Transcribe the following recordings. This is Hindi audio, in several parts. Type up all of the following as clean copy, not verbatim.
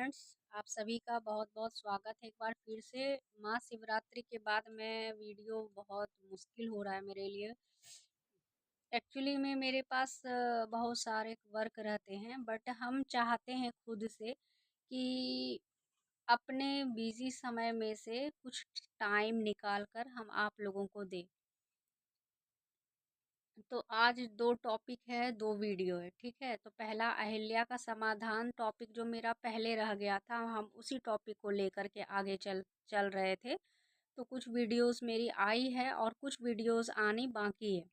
फ्रेंड्स, आप सभी का बहुत-बहुत स्वागत है एक बार फिर से। महाशिवरात्रि के बाद मैं वीडियो बहुत मुश्किल हो रहा है मेरे लिए। एक्चुअली में मेरे पास बहुत सारे वर्क रहते हैं, बट हम चाहते हैं खुद से कि अपने बिज़ी समय में से कुछ टाइम निकाल कर हम आप लोगों को दें। तो आज 2 टॉपिक है, 2 वीडियो है, ठीक है? तो पहला अहिल्या का समाधान टॉपिक जो मेरा पहले रह गया था, हम उसी टॉपिक को लेकर के आगे चल चल रहे थे। तो कुछ वीडियोस मेरी आई है और कुछ वीडियोस आनी बाकी है।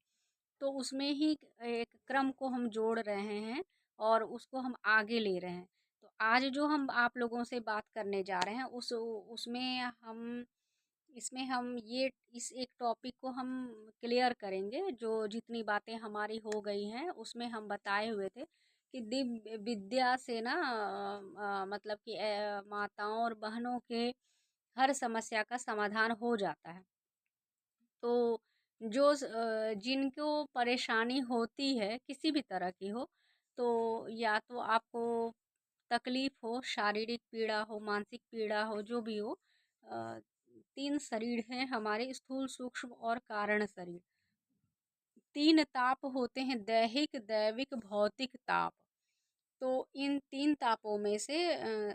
तो उसमें ही एक क्रम को हम जोड़ रहे हैं और उसको हम आगे ले रहे हैं। तो आज जो हम आप लोगों से बात करने जा रहे हैं उसमें हम इसमें हम ये इस एक टॉपिक को हम क्लियर करेंगे। जो जितनी बातें हमारी हो गई हैं उसमें हम बताए हुए थे कि दिव्य विद्या से ना मतलब कि माताओं और बहनों के हर समस्या का समाधान हो जाता है। तो जिनको परेशानी होती है किसी भी तरह की हो, तो या तो आपको तकलीफ हो, शारीरिक पीड़ा हो, मानसिक पीड़ा हो, जो भी हो, 3 शरीर हैं हमारे, स्थूल, सूक्ष्म और कारण शरीर। 3 ताप होते हैं, दैहिक, दैविक, भौतिक ताप। तो इन 3 तापों में से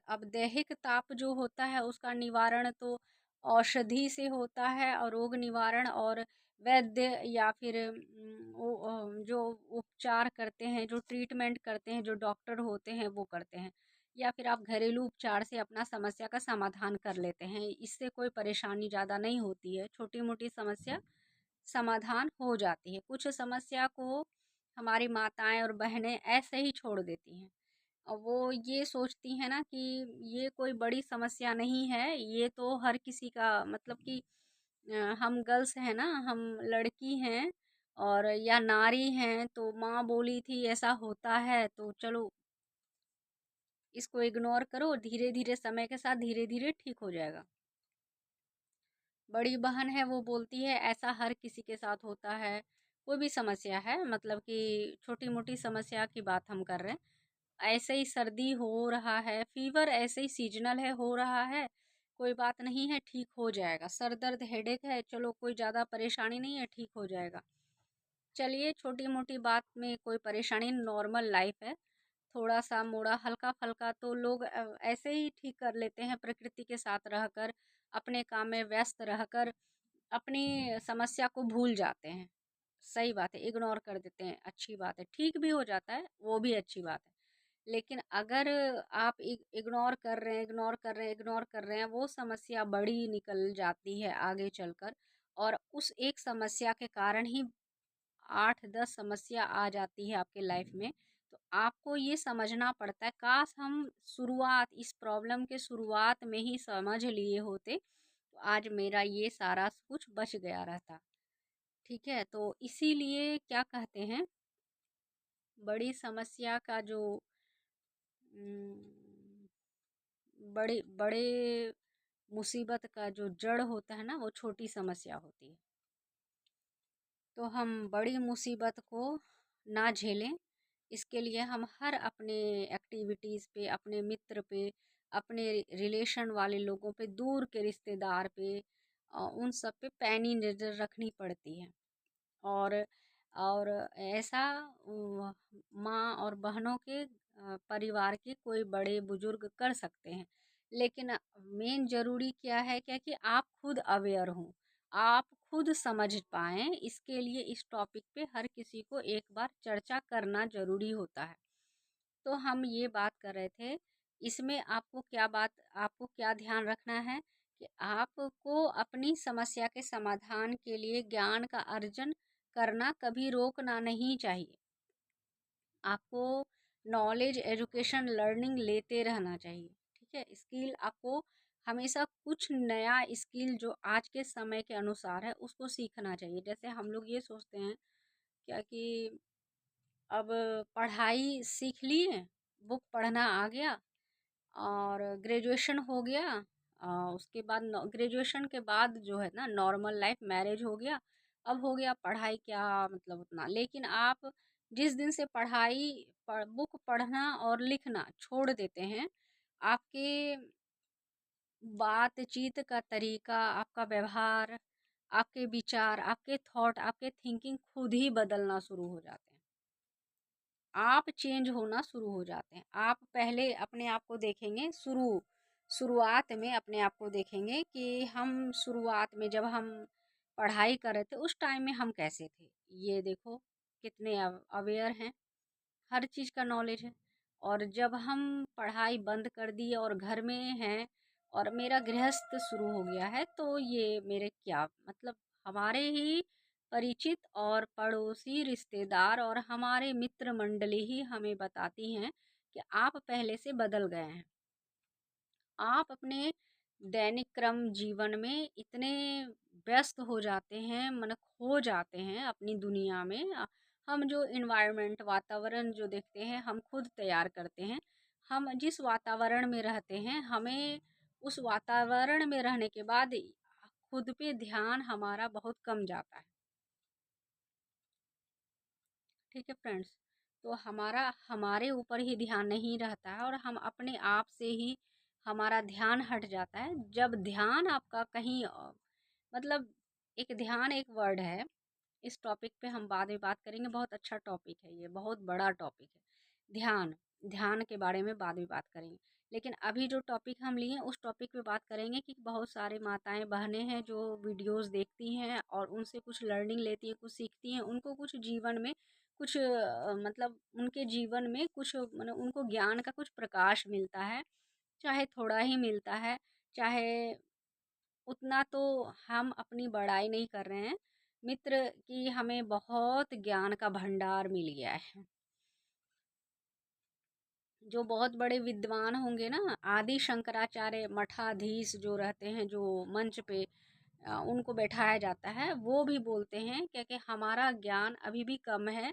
अब दैहिक ताप जो होता है उसका निवारण तो औषधि से होता है, और रोग निवारण और वैद्य या फिर जो उपचार करते हैं, जो ट्रीटमेंट करते हैं, जो डॉक्टर होते हैं वो करते हैं, या फिर आप घरेलू उपचार से अपना समस्या का समाधान कर लेते हैं। इससे कोई परेशानी ज़्यादा नहीं होती है, छोटी मोटी समस्या समाधान हो जाती है। कुछ समस्या को हमारी माताएं और बहनें ऐसे ही छोड़ देती हैं, और वो ये सोचती हैं ना कि ये कोई बड़ी समस्या नहीं है, ये तो हर किसी का मतलब कि हम गर्ल्स हैं ना, हम लड़की हैं और या नारी हैं, तो माँ बोली थी ऐसा होता है, तो चलो इसको इग्नोर करो, धीरे धीरे समय के साथ धीरे धीरे ठीक हो जाएगा। बड़ी बहन है वो बोलती है ऐसा हर किसी के साथ होता है, कोई भी समस्या है, मतलब कि छोटी मोटी समस्या की बात हम कर रहे हैं। ऐसे ही सर्दी हो रहा है, फीवर ऐसे ही सीजनल है, हो रहा है, कोई बात नहीं है, ठीक हो जाएगा। सर दर्द, हेडेक है, चलो कोई ज़्यादा परेशानी नहीं है, ठीक हो जाएगा। चलिए छोटी मोटी बात में कोई परेशानी, नॉर्मल लाइफ है, थोड़ा सा मोड़ा हल्का फल्का तो लोग ऐसे ही ठीक कर लेते हैं, प्रकृति के साथ रहकर, अपने काम में व्यस्त रहकर अपनी समस्या को भूल जाते हैं। सही बात है, इग्नोर कर देते हैं, अच्छी बात है, ठीक भी हो जाता है, वो भी अच्छी बात है। लेकिन अगर आप इग्नोर कर रहे हैं, इग्नोर कर रहे हैं, इग्नोर कर रहे हैं, वो समस्या बड़ी निकल जाती है आगे चलकर, और उस एक समस्या के कारण ही 8-10 समस्या आ जाती है आपके लाइफ में। तो आपको ये समझना पड़ता है, काश हम शुरुआत, इस प्रॉब्लम के शुरुआत में ही समझ लिए होते, तो आज मेरा ये सारा कुछ बच गया रहता। ठीक है? तो इसीलिए क्या कहते हैं, बड़ी समस्या का जो उम, बड़े बड़े मुसीबत का जो जड़ होता है ना, वो छोटी समस्या होती है। तो हम बड़ी मुसीबत को ना झेलें, इसके लिए हम हर अपने एक्टिविटीज़ पे, अपने मित्र पे, अपने रिलेशन वाले लोगों पे, दूर के रिश्तेदार पे, उन सब पे पैनी नज़र रखनी पड़ती है। और और ऐसा माँ और बहनों के परिवार के कोई बड़े बुजुर्ग कर सकते हैं। लेकिन मेन ज़रूरी क्या है, क्या कि आप खुद अवेयर हों, आप खुद समझ पाएँ, इसके लिए इस टॉपिक पे हर किसी को एक बार चर्चा करना ज़रूरी होता है। तो हम ये बात कर रहे थे, इसमें आपको क्या ध्यान रखना है कि आपको अपनी समस्या के समाधान के लिए ज्ञान का अर्जन करना कभी रोकना नहीं चाहिए। आपको नॉलेज, एजुकेशन, लर्निंग लेते रहना चाहिए, ठीक है? स्किल आपको हमेशा कुछ नया स्किल जो आज के समय के अनुसार है उसको सीखना चाहिए। जैसे हम लोग ये सोचते हैं क्या कि अब पढ़ाई सीख लिए, बुक पढ़ना आ गया और ग्रेजुएशन हो गया, उसके बाद ग्रेजुएशन के बाद जो है ना नॉर्मल लाइफ, मैरिज हो गया, अब हो गया पढ़ाई, क्या मतलब उतना। लेकिन आप जिस दिन से बुक पढ़ना और लिखना छोड़ देते हैं, आपके बातचीत का तरीका, आपका व्यवहार, आपके विचार, आपके थॉट, आपके थिंकिंग खुद ही बदलना शुरू हो जाते हैं। आप चेंज होना शुरू हो जाते हैं। आप पहले अपने आप को देखेंगे, शुरुआत में अपने आप को देखेंगे कि हम शुरुआत में जब हम पढ़ाई कर रहे थे उस टाइम में हम कैसे थे। ये देखो कितने अवेयर हैं, हर चीज़ का नॉलेज है। और जब हम पढ़ाई बंद कर दी और घर में हैं और मेरा गृहस्थ शुरू हो गया है, तो ये मेरे क्या मतलब हमारे ही परिचित और पड़ोसी रिश्तेदार और हमारे मित्र मंडली ही हमें बताती हैं कि आप पहले से बदल गए हैं। आप अपने दैनिक क्रम जीवन में इतने व्यस्त हो जाते हैं, मन खो जाते हैं अपनी दुनिया में। हम जो इन्वायरमेंट वातावरण जो देखते हैं हम खुद तैयार करते हैं। हम जिस वातावरण में रहते हैं हमें उस वातावरण में रहने के बाद खुद पे ध्यान हमारा बहुत कम जाता है। ठीक है फ्रेंड्स, तो हमारा हमारे ऊपर ही ध्यान नहीं रहता है और हम अपने आप से ही हमारा ध्यान हट जाता है। जब ध्यान आपका कहीं मतलब एक ध्यान एक वर्ड है, इस टॉपिक पे हम बाद में बात करेंगे। बहुत अच्छा टॉपिक है, ये बहुत बड़ा टॉपिक है। ध्यान, ध्यान के बारे में बाद में बात करेंगे। लेकिन अभी जो टॉपिक हम लिए उस टॉपिक पे बात करेंगे कि बहुत सारे माताएं बहनें हैं जो वीडियोस देखती हैं और उनसे कुछ लर्निंग लेती हैं, कुछ सीखती हैं। उनको कुछ जीवन में कुछ मतलब उनके जीवन में कुछ मतलब उनको ज्ञान का कुछ प्रकाश मिलता है। चाहे थोड़ा ही मिलता है, चाहे उतना, तो हम अपनी बड़ाई नहीं कर रहे हैं। मित्र की हमें बहुत ज्ञान का भंडार मिल गया है। जो बहुत बड़े विद्वान होंगे ना, आदि शंकराचार्य मठाधीश जो रहते हैं, जो मंच पे उनको बैठाया जाता है, वो भी बोलते हैं कि हमारा ज्ञान अभी भी कम है।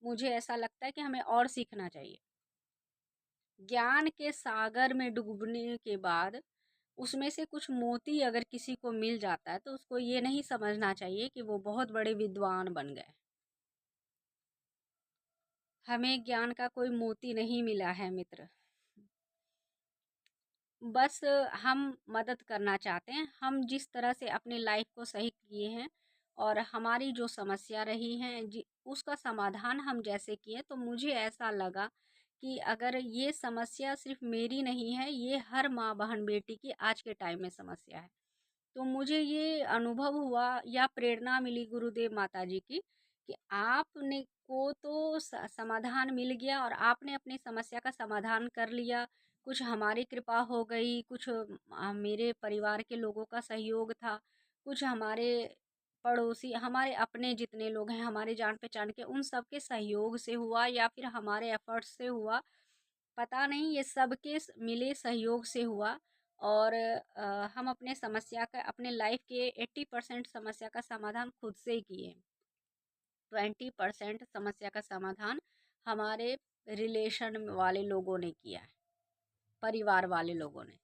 मुझे ऐसा लगता है कि हमें और सीखना चाहिए। ज्ञान के सागर में डूबने के बाद उसमें से कुछ मोती अगर किसी को मिल जाता है तो उसको ये नहीं समझना चाहिए कि वो बहुत बड़े विद्वान बन गए। हमें ज्ञान का कोई मोती नहीं मिला है मित्र। बस हम मदद करना चाहते हैं। हम जिस तरह से अपनी लाइफ को सही किए हैं और हमारी जो समस्या रही है उसका समाधान हम जैसे किए, तो मुझे ऐसा लगा कि अगर ये समस्या सिर्फ मेरी नहीं है, ये हर माँ बहन बेटी की आज के टाइम में समस्या है। तो मुझे ये अनुभव हुआ या प्रेरणा मिली गुरुदेव माता जी की कि आपने को तो समाधान मिल गया और आपने अपनी समस्या का समाधान कर लिया। कुछ हमारी कृपा हो गई, कुछ मेरे परिवार के लोगों का सहयोग था, कुछ हमारे पड़ोसी, हमारे अपने जितने लोग हैं, हमारे जान पहचान के, उन सब के सहयोग से हुआ या फिर हमारे एफर्ट्स से हुआ, पता नहीं, ये सबके मिले सहयोग से हुआ। और हम अपने समस्या का, अपने लाइफ के 80% समस्या का समाधान खुद से ही किए। 20% समस्या का समाधान हमारे रिलेशन वाले लोगों ने किया है, परिवार वाले लोगों ने,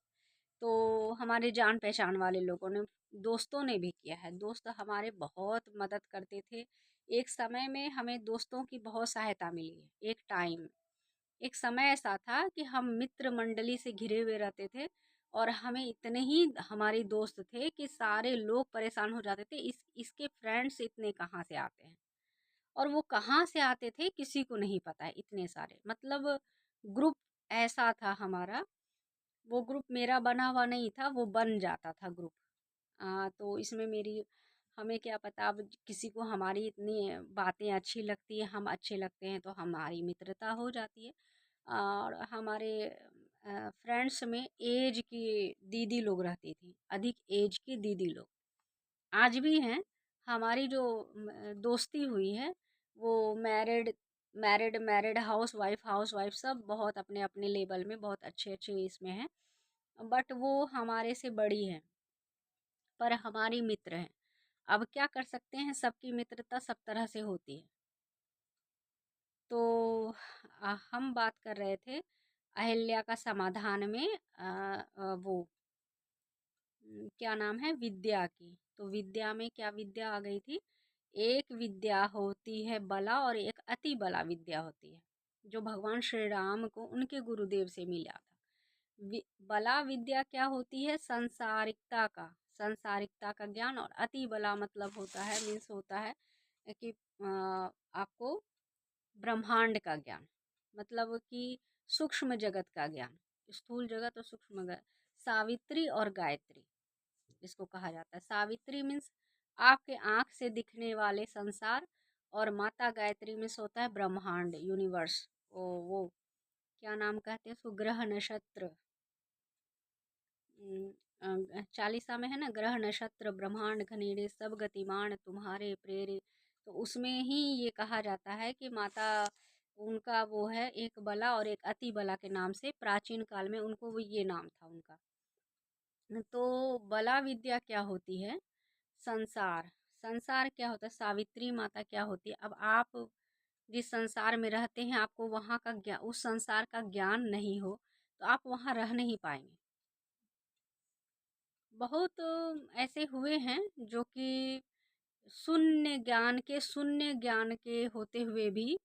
तो हमारे जान पहचान वाले लोगों ने, दोस्तों ने भी किया है। दोस्त हमारे बहुत मदद करते थे। एक समय में हमें दोस्तों की बहुत सहायता मिली है। एक समय ऐसा था कि हम मित्र मंडली से घिरे हुए रहते थे और हमें इतने ही हमारे दोस्त थे कि सारे लोग परेशान हो जाते थे, इसके फ्रेंड्स इतने कहाँ से आते हैं। और वो कहाँ से आते थे किसी को नहीं पता है, इतने सारे, मतलब ग्रुप ऐसा था हमारा। वो ग्रुप मेरा बना हुआ नहीं था, वो बन जाता था ग्रुप। तो इसमें मेरी, हमें क्या पता, अब किसी को हमारी इतनी बातें अच्छी लगती है, हम अच्छे लगते हैं, तो हमारी मित्रता हो जाती है। और हमारे फ्रेंड्स में एज की दीदी लोग रहती थी, अधिक एज की दीदी लोग आज भी हैं। हमारी जो दोस्ती हुई है वो मैरिड मैरिड हाउस वाइफ सब बहुत अपने अपने लेवल में बहुत अच्छे अच्छे इसमें हैं। बट वो हमारे से बड़ी है, पर हमारी मित्र हैं। अब क्या कर सकते हैं, सबकी मित्रता सब तरह से होती है। तो हम बात कर रहे थे अहिल्या का समाधान में वो क्या नाम है, विद्या की। तो विद्या में क्या विद्या आ गई थी, एक विद्या होती है बला और एक अति बला विद्या होती है, जो भगवान श्री राम को उनके गुरुदेव से मिला था। बला विद्या क्या होती है? संसारिकता का ज्ञान। और अति बला मतलब होता है, मीन्स होता है कि आपको ब्रह्मांड का ज्ञान, मतलब कि सूक्ष्म जगत का ज्ञान, स्थूल जगत और सूक्ष्म जगत। सावित्री और गायत्री इसको कहा जाता है। सावित्री मीन्स आपके आंख से दिखने वाले संसार, और माता गायत्री मीन्स होता है ब्रह्मांड, यूनिवर्स। वो क्या नाम कहते हैं उसको, ग्रह नक्षत्र। चालीसा में है ना, ग्रह नक्षत्र ब्रह्मांड घनेरे सब गतिमान तुम्हारे प्रेरे। तो उसमें ही ये कहा जाता है कि माता, उनका वो है एक बला और एक अति बला के नाम से, प्राचीन काल में उनको वो ये नाम था उनका। तो बला विद्या क्या होती है? संसार। संसार क्या होता है? सावित्री माता क्या होती है? अब आप जिस संसार में रहते हैं, आपको वहाँ का ज्ञान, उस संसार का ज्ञान नहीं हो तो आप वहाँ रह नहीं पाएंगे। बहुत ऐसे हुए हैं जो कि शून्य ज्ञान के होते हुए भी,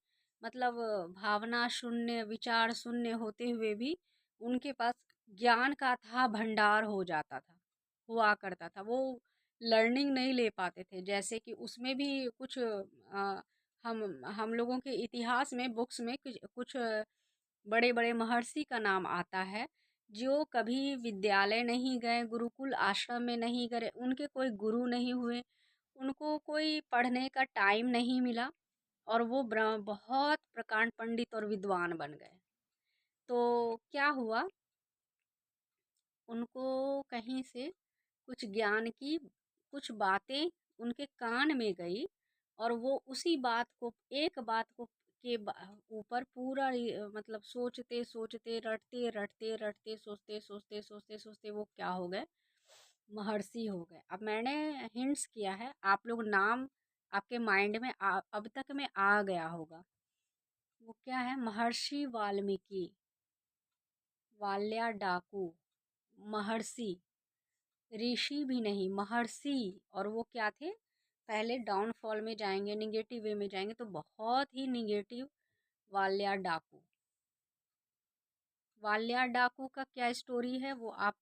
मतलब भावना शून्य, विचार शून्य होते हुए भी उनके पास ज्ञान का अथाह भंडार हो जाता था, हुआ करता था। वो लर्निंग नहीं ले पाते थे, जैसे कि उसमें भी कुछ हम लोगों के इतिहास में, बुक्स में कुछ कुछ बड़े बड़े महर्षि का नाम आता है, जो कभी विद्यालय नहीं गए, गुरुकुल आश्रम में नहीं गए, उनके कोई गुरु नहीं हुए, उनको कोई पढ़ने का टाइम नहीं मिला, और वो बहुत प्रकांड पंडित और विद्वान बन गए। तो क्या हुआ, उनको कहीं से कुछ ज्ञान की कुछ बातें उनके कान में गई, और वो उसी बात को, एक बात को ऊपर पूरा मतलब सोचते सोचते, रटते रटते रटते, सोचते सोचते सोचते सोचते वो क्या हो गए? महर्षि हो गए। अब मैंने हिंट्स किया है, आप लोग नाम आपके माइंड में अब तक में आ गया होगा। वो क्या है? महर्षि वाल्मीकि, वाल्या डाकू, महर्षि, ऋषि भी नहीं, महर्षि। और वो क्या थे? पहले डाउनफॉल में जाएंगे, निगेटिव वे में जाएंगे, तो बहुत ही निगेटिव। वाल्या डाकू, वाल्या डाकू का क्या स्टोरी है वो आप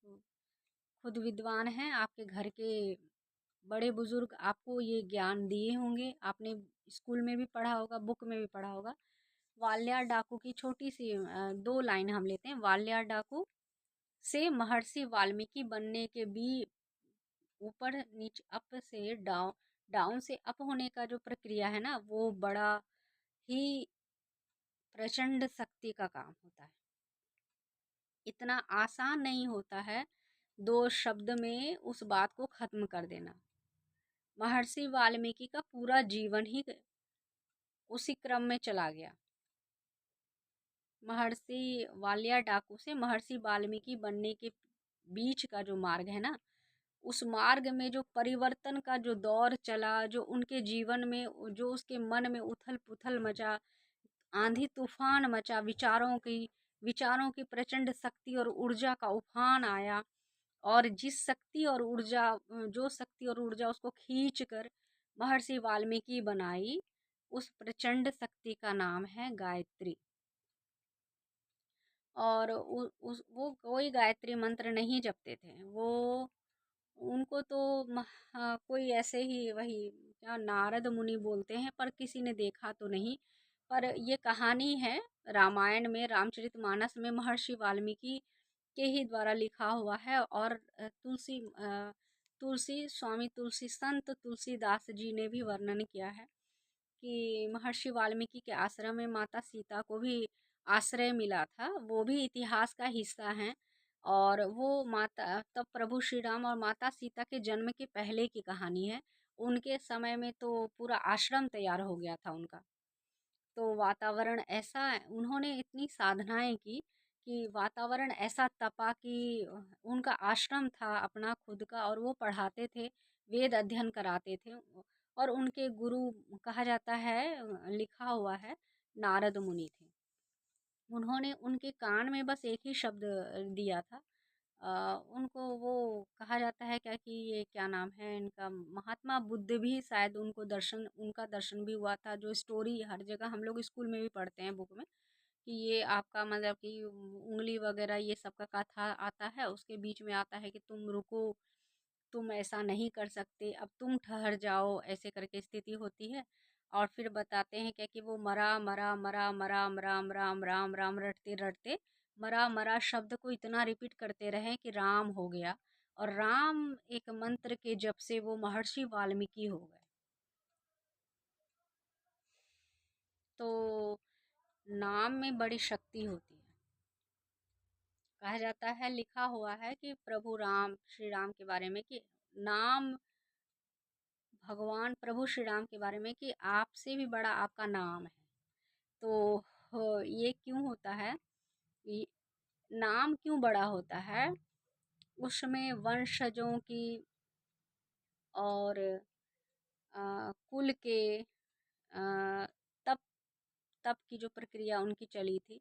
खुद विद्वान हैं, आपके घर के बड़े बुजुर्ग आपको ये ज्ञान दिए होंगे, आपने स्कूल में भी पढ़ा होगा, बुक में भी पढ़ा होगा। वाल्या डाकू की छोटी सी 2 लाइन हम लेते हैं। वाल्या डाकू से महर्षि वाल्मीकि बनने के भी ऊपर नीचे, अप से डाउन, डाउन से अप होने का जो प्रक्रिया है ना, वो बड़ा ही प्रचंड शक्ति का काम होता है। इतना आसान नहीं होता है 2 शब्द में उस बात को खत्म कर देना। महर्षि वाल्मीकि का पूरा जीवन ही उसी क्रम में चला गया। महर्षि वाल्या डाकू से महर्षि वाल्मीकि बनने के बीच का जो मार्ग है ना, उस मार्ग में जो परिवर्तन का जो दौर चला, जो उनके जीवन में, जो उसके मन में उथल पुथल मचा, आंधी तूफान मचा, विचारों की प्रचंड शक्ति और ऊर्जा का उफान आया, और जो शक्ति और ऊर्जा उसको खींच कर महर्षि वाल्मीकि बनाई, उस प्रचंड शक्ति का नाम है गायत्री। और वो कोई गायत्री मंत्र नहीं जपते थे, वो उनको तो कोई ऐसे ही, वही क्या, नारद मुनि बोलते हैं, पर किसी ने देखा तो नहीं। पर ये कहानी है रामायण में, रामचरितमानस में महर्षि वाल्मीकि के ही द्वारा लिखा हुआ है। और तुलसी स्वामी तुलसी संत तुलसीदास जी ने भी वर्णन किया है कि महर्षि वाल्मीकि के आश्रम में माता सीता को भी आश्रय मिला था, वो भी इतिहास का हिस्सा हैं। और वो माता, तब प्रभु श्री राम और माता सीता के जन्म के पहले की कहानी है। उनके समय में तो पूरा आश्रम तैयार हो गया था उनका। तो वातावरण ऐसा, उन्होंने इतनी साधनाएं की कि वातावरण ऐसा तपा कि उनका आश्रम था अपना खुद का, और वो पढ़ाते थे, वेद अध्ययन कराते थे। और उनके गुरु कहा जाता है, लिखा हुआ है, नारद मुनि थे। उन्होंने उनके कान में बस एक ही शब्द दिया था। उनको वो कहा जाता है क्या, कि ये क्या नाम है इनका, महात्मा बुद्ध भी शायद उनका दर्शन भी हुआ था, जो स्टोरी हर जगह हम लोग स्कूल में भी पढ़ते हैं, बुक में। कि ये आपका मतलब कि उंगली वगैरह ये सब का कथा आता है, उसके बीच में आता है कि तुम रुको, तुम ऐसा नहीं कर सकते, अब तुम ठहर जाओ, ऐसे करके स्थिति होती है। और फिर बताते हैं क्या कि वो मरा मरा मरा मरा राम राम राम राम रटते रटते मरा मरा शब्द को इतना रिपीट करते रहे कि राम हो गया। और राम एक मंत्र के जप से वो महर्षि वाल्मीकि हो गए। तो नाम में बड़ी शक्ति होती है। कहा जाता है, लिखा हुआ है कि प्रभु राम श्री राम के बारे में कि नाम, भगवान प्रभु श्री राम के बारे में कि आपसे भी बड़ा आपका नाम है। तो ये क्यों होता है, ये नाम क्यों बड़ा होता है? उसमें वंशजों की और कुल के तप तप की जो प्रक्रिया उनकी चली थी,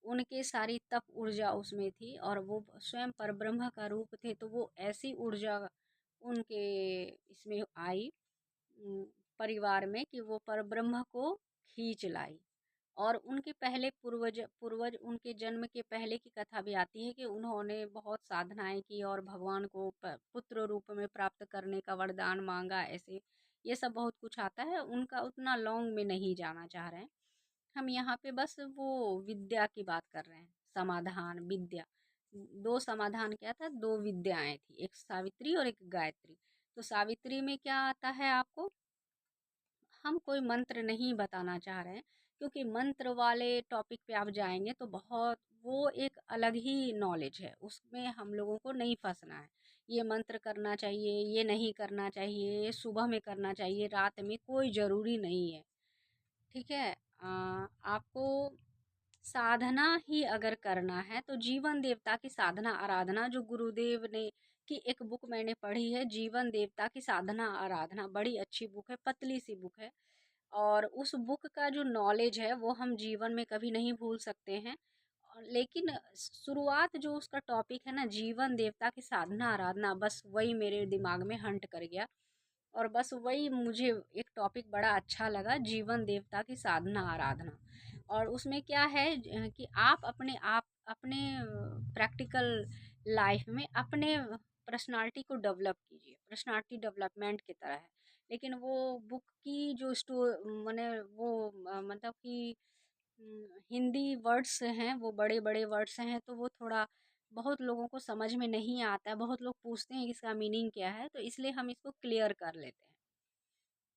उनके सारी तप ऊर्जा उसमें थी, और वो स्वयं परब्रह्म का रूप थे। तो वो ऐसी ऊर्जा उनके इसमें आई, उम, परिवार में, कि वो परब्रह्म को खींच लाई। और उनके पहले पूर्वज पूर्वज उनके जन्म के पहले की कथा भी आती है कि उन्होंने बहुत साधनाएं की और भगवान को पुत्र रूप में प्राप्त करने का वरदान मांगा। ऐसे ये सब बहुत कुछ आता है, उनका उतना लॉन्ग में नहीं जाना चाह रहे हैं हम। यहाँ पे बस वो विद्या की बात कर रहे हैं, समाधान विद्या। दो समाधान क्या था, दो विद्याएं थी, एक सावित्री और एक गायत्री। तो सावित्री में क्या आता है आपको, हम कोई मंत्र नहीं बताना चाह रहे हैं, क्योंकि मंत्र वाले टॉपिक पे आप जाएंगे तो बहुत वो एक अलग ही नॉलेज है, उसमें हम लोगों को नहीं फंसना है। ये मंत्र करना चाहिए, ये नहीं करना चाहिए, ये सुबह में करना चाहिए, रात में, कोई ज़रूरी नहीं है। ठीक है। आपको साधना ही अगर करना है तो जीवन देवता की साधना आराधना, जो गुरुदेव ने की एक बुक मैंने पढ़ी है, जीवन देवता की साधना आराधना, बड़ी अच्छी बुक है, पतली सी बुक है। और उस बुक का जो नॉलेज है वो हम जीवन में कभी नहीं भूल सकते हैं। लेकिन शुरुआत जो उसका टॉपिक है ना, जीवन देवता की साधना आराधना, बस वही मेरे दिमाग में हंट कर गया। और बस वही मुझे एक टॉपिक बड़ा अच्छा लगा, जीवन देवता की साधना आराधना। और उसमें क्या है कि आप अपने प्रैक्टिकल लाइफ में अपने पर्सनालिटी को डेवलप कीजिए, पर्सनालिटी डेवलपमेंट की तरह है। लेकिन वो बुक की जो स्टो मैंने वो मतलब कि हिंदी वर्ड्स हैं, वो बड़े बड़े वर्ड्स हैं, तो वो थोड़ा बहुत लोगों को समझ में नहीं आता है। बहुत लोग पूछते हैं कि इसका मीनिंग क्या है, तो इसलिए हम इसको क्लियर कर लेते हैं।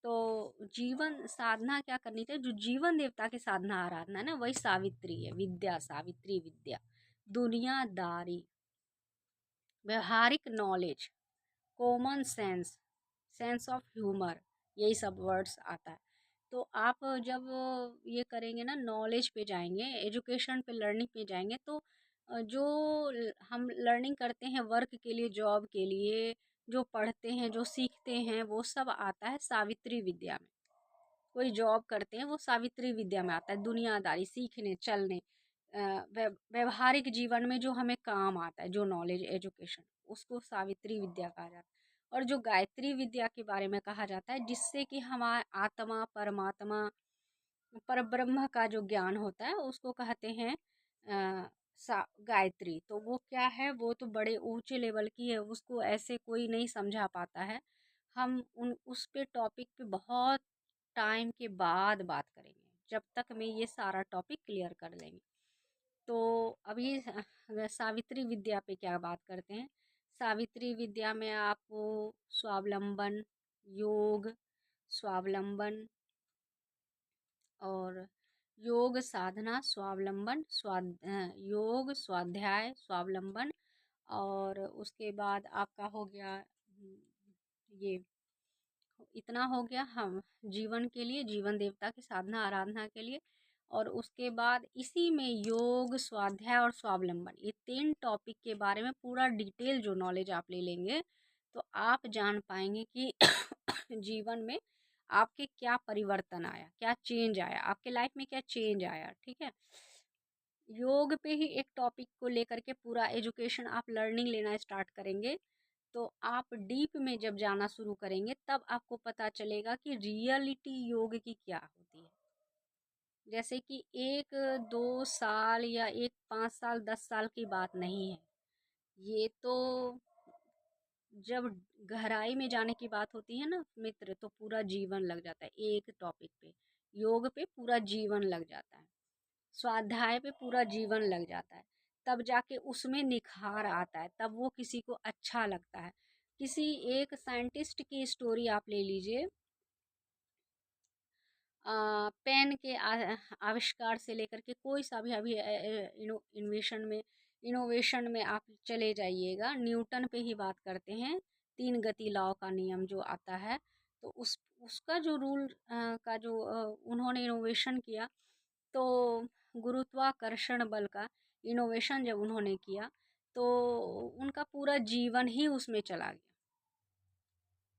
तो जीवन साधना क्या करनी चाहिए, जो जीवन देवता की साधना आराधना है ना, वही सावित्री है, विद्या, सावित्री विद्या। दुनियादारी, व्यवहारिक knowledge, common sense, sense of humour, यही सब वर्ड्स आता है। तो आप जब ये करेंगे ना, नॉलेज पे जाएंगे, एजुकेशन पे, लर्निंग पे जाएंगे, तो जो हम लर्निंग करते हैं वर्क के लिए, जॉब के लिए, जो पढ़ते हैं, जो सीखते हैं, वो सब आता है सावित्री विद्या में। कोई जॉब करते हैं वो सावित्री विद्या में आता है, दुनियादारी, सीखने चलने, व्यवहारिक जीवन में जो हमें काम आता है, जो नॉलेज, एजुकेशन, उसको सावित्री विद्या कहा जाता है। और जो गायत्री विद्या के बारे में कहा जाता है, जिससे कि हमारा आत्मा, परमात्मा, परब्रह्म का जो ज्ञान होता है, उसको कहते हैं गायत्री। तो वो क्या है, वो तो बड़े ऊंचे लेवल की है, उसको ऐसे कोई नहीं समझा पाता है। हम उन उस पे टॉपिक पे बहुत टाइम के बाद बात करेंगे, जब तक में ये सारा टॉपिक क्लियर कर लेंगे। तो अभी सावित्री विद्या पे क्या बात करते हैं। सावित्री विद्या में आपको स्वावलंबन, योग, स्वावलंबन और योग साधना, स्वावलंबन, योग, स्वाध्याय, स्वावलंबन, और उसके बाद आपका हो गया ये इतना हो गया हम जीवन के लिए, जीवन देवता की साधना आराधना के लिए। और उसके बाद इसी में योग, स्वाध्याय और स्वावलंबन, ये तीन टॉपिक के बारे में पूरा डिटेल जो नॉलेज आप ले लेंगे, तो आप जान पाएंगे कि जीवन में आपके क्या परिवर्तन आया, क्या चेंज आया, आपके लाइफ में क्या चेंज आया। ठीक है। योग पे ही एक टॉपिक को लेकर के पूरा एजुकेशन आप लर्निंग लेना स्टार्ट करेंगे, तो आप डीप में जब जाना शुरू करेंगे, तब आपको पता चलेगा कि रियलिटी योग की क्या होती है। जैसे कि 1-2 साल या 1-5 साल 10 साल की बात नहीं है। ये तो जब गहराई में जाने की बात होती है ना मित्र, तो पूरा जीवन लग जाता है एक टॉपिक पे। योग पे पूरा जीवन लग जाता है, स्वाध्याय पे पूरा जीवन लग जाता है। तब जाके उसमें निखार आता है, तब वो किसी को अच्छा लगता है। किसी एक साइंटिस्ट की स्टोरी आप ले लीजिए, पेन के आविष्कार से लेकर के कोई सा भी अभी इनोवेशन में आप चले जाइएगा, न्यूटन पे ही बात करते हैं। तीन गति लॉ का नियम जो आता है, तो उसका जो रूल का जो उन्होंने इनोवेशन किया, तो गुरुत्वाकर्षण बल का इनोवेशन जब उन्होंने किया, तो उनका पूरा जीवन ही उसमें चला गया।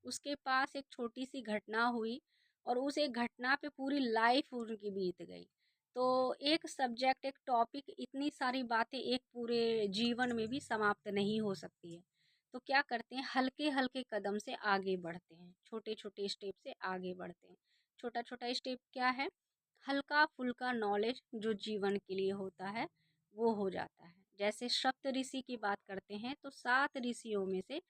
उसके पास एक छोटी सी घटना हुई और उस एक घटना पे पूरी लाइफ उनकी बीत गई। तो एक सब्जेक्ट, एक टॉपिक, इतनी सारी बातें एक पूरे जीवन में भी समाप्त नहीं हो सकती है। तो क्या करते हैं, हल्के हल्के कदम से आगे बढ़ते हैं, छोटे छोटे स्टेप से आगे बढ़ते हैं। छोटा छोटा स्टेप क्या है, हल्का फुल्का नॉलेज जो जीवन के लिए होता है वो हो जाता है। जैसे सप्त ऋषि की बात करते हैं, तो 7 ऋषियों में से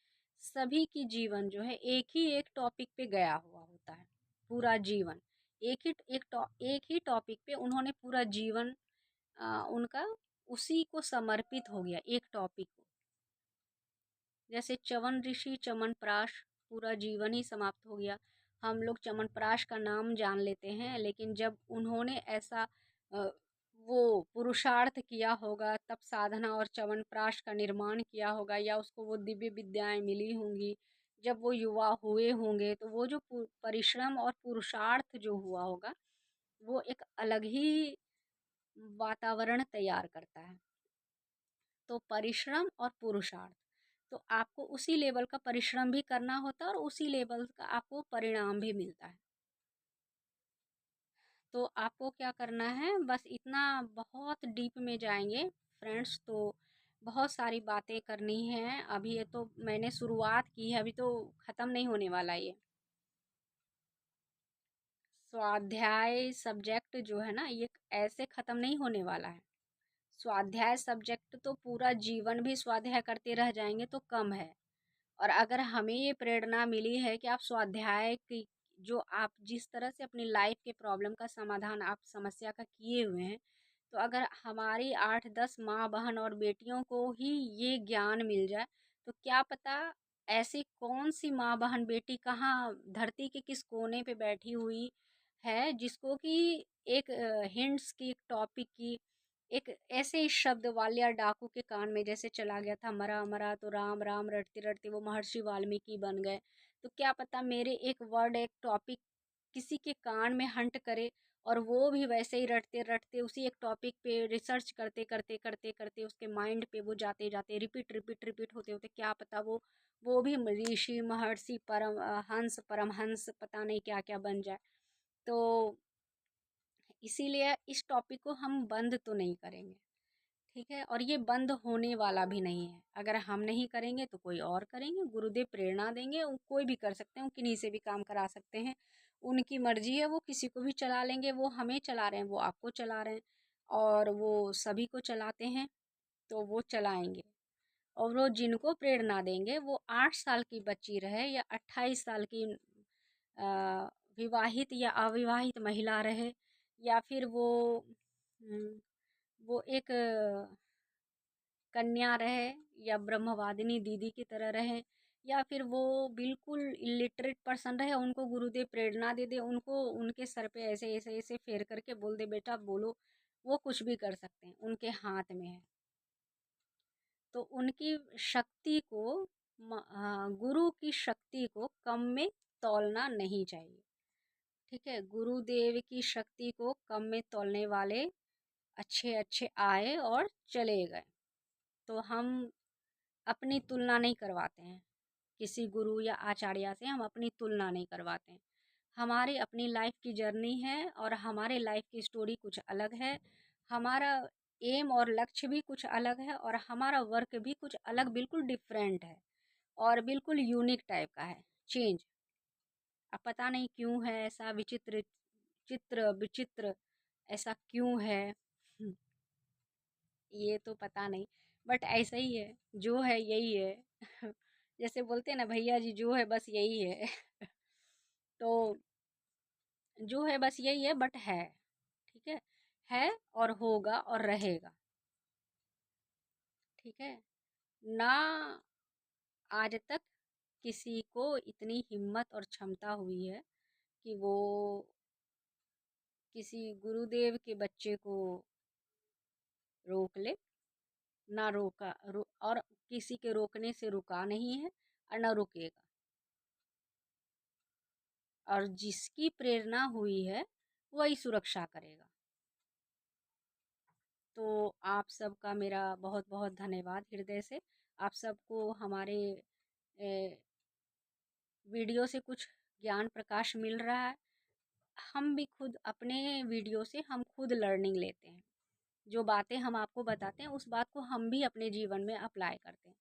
सभी की जीवन जो है एक टॉपिक पे गया हुआ होता है। पूरा जीवन एक ही टॉपिक पे उन्होंने पूरा जीवन उनका उसी को समर्पित हो गया, एक टॉपिक को। जैसे च्यवन ऋषि च्यवनप्राश, पूरा जीवन ही समाप्त हो गया। हम लोग च्यवनप्राश का नाम जान लेते हैं, लेकिन जब उन्होंने ऐसा अ, वो पुरुषार्थ किया होगा, तब साधना और च्यवनप्राश का निर्माण किया होगा, या उसको वो दिव्य विद्याएं मिली होंगी। जब वो युवा हुए होंगे, तो वो जो परिश्रम और पुरुषार्थ जो हुआ होगा, वो एक अलग ही वातावरण तैयार करता है। तो परिश्रम और पुरुषार्थ, तो आपको उसी लेवल का परिश्रम भी करना होता है और उसी लेवल का आपको परिणाम भी मिलता है। तो आपको क्या करना है, बस इतना, बहुत डीप में जाएंगे फ्रेंड्स तो बहुत सारी बातें करनी है। अभी ये तो मैंने शुरुआत की है, अभी तो ख़त्म नहीं होने वाला ये स्वाध्याय सब्जेक्ट जो है ना, ये ऐसे ख़त्म नहीं होने वाला है। स्वाध्याय सब्जेक्ट तो पूरा जीवन भी स्वाध्याय करते रह जाएंगे तो कम है। और अगर हमें ये प्रेरणा मिली है कि आप स्वाध्याय की, जो आप जिस तरह से अपनी लाइफ के प्रॉब्लम का समाधान आप समस्या का किए हुए हैं, तो अगर हमारी 8-10 माँ बहन और बेटियों को ही ये ज्ञान मिल जाए, तो क्या पता ऐसी कौन सी माँ बहन बेटी कहाँ धरती के किस कोने पे बैठी हुई है, जिसको कि एक हिंट्स की, एक टॉपिक की, एक ऐसे ही शब्द वालिया डाकू के कान में जैसे चला गया था, मरा मरा तो राम राम, रटते रटते वो महर्षि वाल्मीकि बन गए। तो क्या पता मेरे एक वर्ड, एक टॉपिक किसी के कान में हंट करे, और वो भी वैसे ही रटते रटते उसी एक टॉपिक पे रिसर्च करते करते करते करते उसके माइंड पे वो जाते जाते रिपीट रिपीट रिपीट होते होते, क्या पता वो भी ऋषि महर्षि परम हंस परमहंस पता नहीं क्या क्या बन जाए। तो इसीलिए इस टॉपिक को हम बंद तो नहीं करेंगे, ठीक है। और ये बंद होने वाला भी नहीं है। अगर हम नहीं करेंगे तो कोई और करेंगे, गुरुदेव प्रेरणा देंगे, वो कोई भी कर सकते हैं, वो किन्हीं से भी काम करा सकते हैं। उनकी मर्जी है, वो किसी को भी चला लेंगे। वो हमें चला रहे हैं, वो आपको चला रहे हैं, और वो सभी को चलाते हैं, तो वो चलाएंगे। और वो जिनको प्रेरणा देंगे, वो 8 साल की बच्ची रहे या 28 साल की विवाहित या अविवाहित महिला रहे, या फिर हम्म, वो एक कन्या रहे, या ब्रह्मवादिनी दीदी की तरह रहे, या फिर वो बिल्कुल इलिटरेट पर्सन रहे, उनको गुरुदेव प्रेरणा दे दे, उनको उनके सर पे ऐसे ऐसे ऐसे फेर करके बोल दे बेटा बोलो, वो कुछ भी कर सकते हैं, उनके हाथ में है। तो उनकी शक्ति को, गुरु की शक्ति को कम में तौलना नहीं चाहिए, ठीक है। गुरुदेव की शक्ति को कम में तौलने वाले अच्छे अच्छे आए और चले गए। तो हम अपनी तुलना नहीं करवाते हैं किसी गुरु या आचार्य से, हम अपनी तुलना नहीं करवाते हैं। हमारी अपनी लाइफ की जर्नी है, और हमारे लाइफ की स्टोरी कुछ अलग है। हमारा एम और लक्ष्य भी कुछ अलग है, और हमारा वर्क भी कुछ अलग, बिल्कुल डिफरेंट है, और बिल्कुल यूनिक टाइप का है, चेंज। अब पता नहीं क्यों है ऐसा, विचित्र चित्र विचित्र ऐसा क्यों है? ये तो पता नहीं, बट ऐसा ही है, जो है यही है। जैसे बोलते हैं ना भैया जी, जो है बस यही है। तो जो है बस यही है, बट है, ठीक है और होगा और रहेगा, ठीक है ना। आज तक किसी को इतनी हिम्मत और क्षमता हुई है कि वो किसी गुरुदेव के बच्चे को रोक ले, ना और किसी के रोकने से रुका नहीं है और ना रुकेगा। और जिसकी प्रेरणा हुई है वही सुरक्षा करेगा। तो आप सबका मेरा बहुत बहुत धन्यवाद हृदय से। आप सबको हमारे वीडियो से कुछ ज्ञान प्रकाश मिल रहा है। हम भी खुद अपने वीडियो से हम खुद लर्निंग लेते हैं। जो बातें हम आपको बताते हैं उस बात को हम भी अपने जीवन में अप्लाई करते हैं।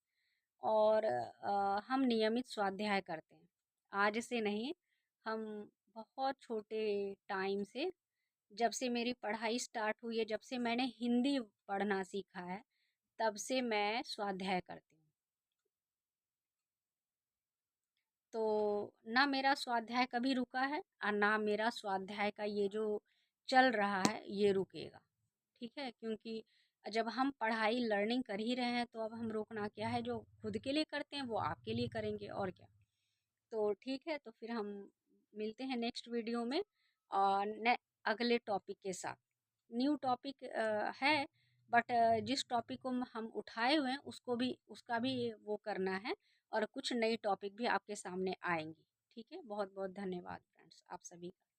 और हम नियमित स्वाध्याय करते हैं। आज से नहीं, हम बहुत छोटे टाइम से, जब से मेरी पढ़ाई स्टार्ट हुई है, जब से मैंने हिंदी पढ़ना सीखा है, तब से मैं स्वाध्याय करती हूँ। तो ना मेरा स्वाध्याय कभी रुका है और ना मेरा स्वाध्याय का ये जो चल रहा है ये रुकेगा, ठीक है। क्योंकि जब हम पढ़ाई लर्निंग कर ही रहे हैं तो अब हम रोकना क्या है। जो खुद के लिए करते हैं वो आपके लिए करेंगे, और क्या। तो ठीक है, तो फिर हम मिलते हैं नेक्स्ट वीडियो में और अगले टॉपिक के साथ। न्यू टॉपिक है, बट जिस टॉपिक को हम उठाए हुए हैं उसको भी, उसका भी वो करना है, और कुछ नई टॉपिक भी आपके सामने आएंगी, ठीक है। बहुत बहुत धन्यवाद फ्रेंड्स, आप सभी का।